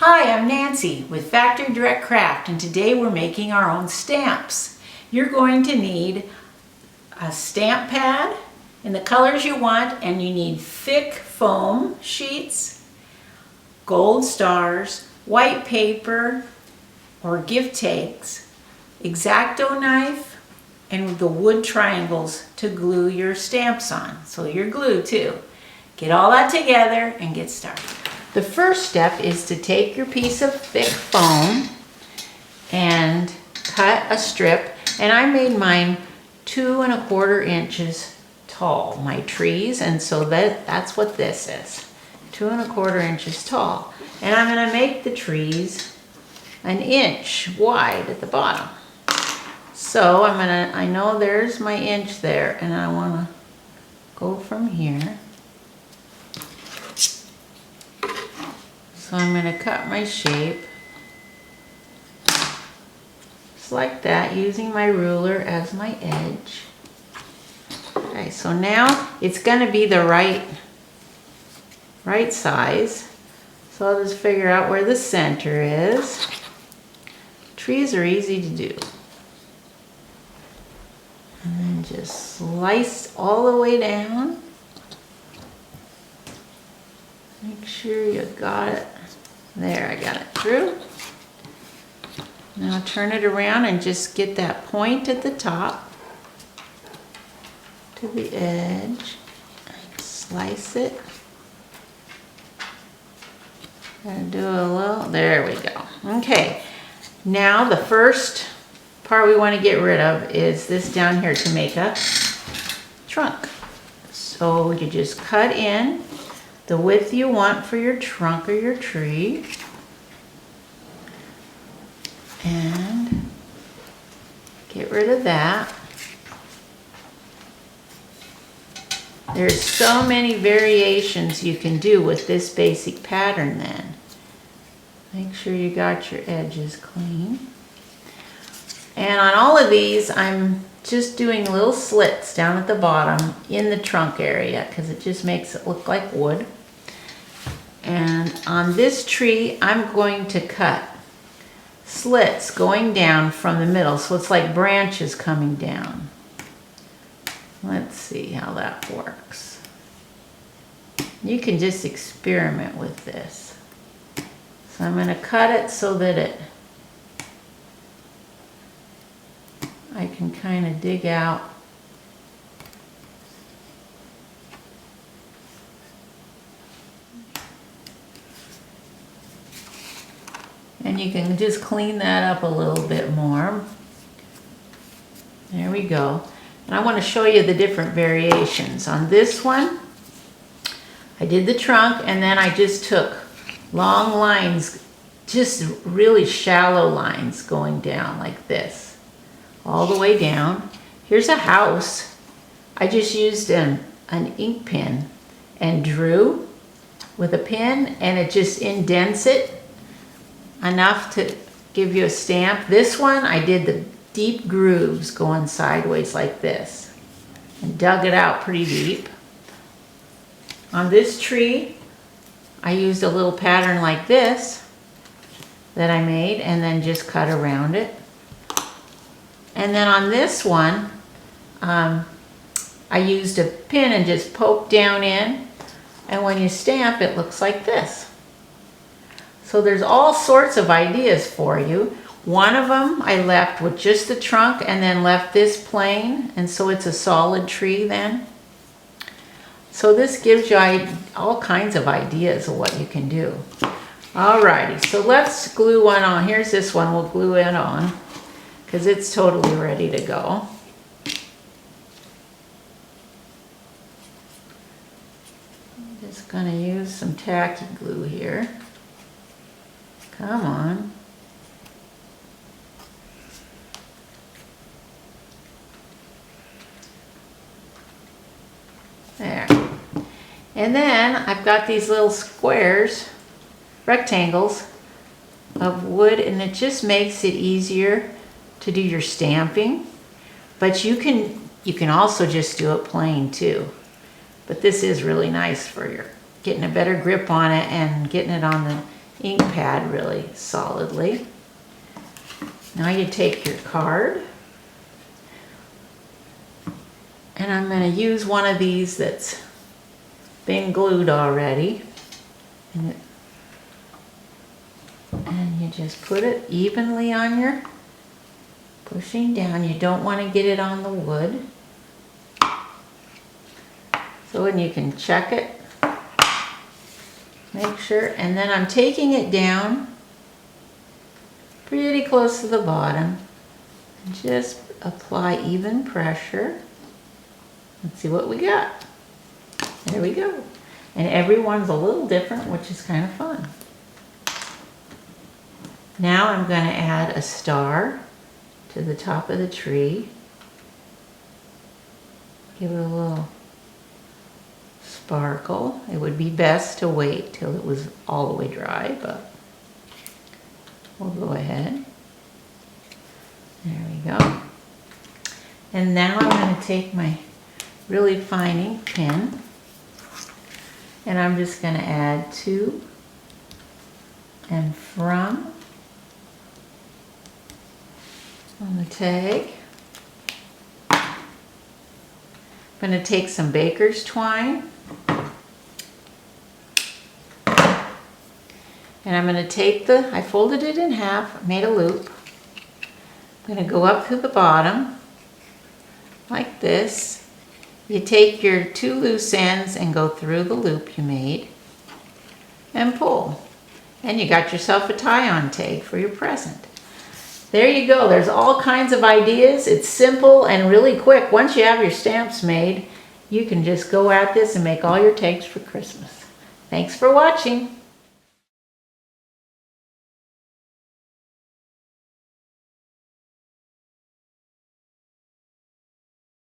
Hi, I'm Nancy with Factory Direct Craft, and today we're making our own stamps. You're going to need a stamp pad in the colors you want, and you need thick foam sheets, gold stars, white paper or gift takes, X-Acto knife, and the wood triangles to glue your stamps on. So your glue too. Get all that together and get started. The first step is to take your piece of thick foam and cut a strip, and I made mine 2 1/4 inches tall, my trees, and so that's what this is, 2 1/4 inches tall. And I'm going to make the trees 1 inch wide at the bottom. So I know there's my inch there, and I want to go from here. So I'm going to cut my shape just like that, using my ruler as my edge. Okay, so now it's going to be the right size. So I'll just figure out where the center is. Trees are easy to do. And then just slice all the way down. Make sure you got it. There, I got it through. Now turn it around and just get that point at the top to the edge. Slice it. And do a little, there we go. Okay, now the first part we want to get rid of is this down here to make a trunk. So you just cut in the width you want for your trunk or your tree. And get rid of that. There's so many variations you can do with this basic pattern then. Make sure you got your edges clean. And on all of these, I'm just doing little slits down at the bottom in the trunk area because it just makes it look like wood. And on this tree, I'm going to cut slits going down from the middle, so it's like branches coming down. Let's see how that works. You can just experiment with this. So I'm going to cut it so that I can kind of dig out . And you can just clean that up a little bit more. There we go. And I want to show you the different variations. On this one, I did the trunk, and then I just took long lines, just really shallow lines going down like this, all the way down. Here's a house. I just used an ink pen and drew with a pen, and it just indents it enough to give you a stamp. This one, I did the deep grooves going sideways like this and dug it out pretty deep. On this tree, I used a little pattern like this that I made and then just cut around it. And then on this one, I used a pin and just poked down in, and when you stamp, it looks like this. So there's all sorts of ideas for you. One of them I left with just the trunk and then left this plain, and so it's a solid tree then. So this gives you all kinds of ideas of what you can do. Alrighty, so let's glue one on. Here's this one, we'll glue it on because it's totally ready to go. I'm just gonna use some tacky glue here. Come on. There. And then I've got these little squares, rectangles of wood, and it just makes it easier to do your stamping. But you can also just do it plain too. But this is really nice for your getting a better grip on it and getting it on the ink pad really solidly. Now you take your card, and I'm going to use one of these that's been glued already. And you just put it evenly on your, pushing down. You don't want to get it on the wood. So when you can check it, make sure, and then I'm taking it down pretty close to the bottom. And just apply even pressure. Let's see what we got. There we go. And everyone's a little different, which is kind of fun. Now I'm going to add a star to the top of the tree. Give it a little sparkle. It would be best to wait till it was all the way dry, but we'll go ahead. There we go. And now I'm going to take my really fine ink pen, and I'm just going to add to and from on the tag. I'm going to take some baker's twine, and I'm going to take I folded it in half, made a loop. I'm going to go up through the bottom like this. You take your 2 loose ends and go through the loop you made and pull. And you got yourself a tie-on tag for your present. There you go. There's all kinds of ideas. It's simple and really quick. Once you have your stamps made, you can just go at this and make all your tags for Christmas. Thanks for watching.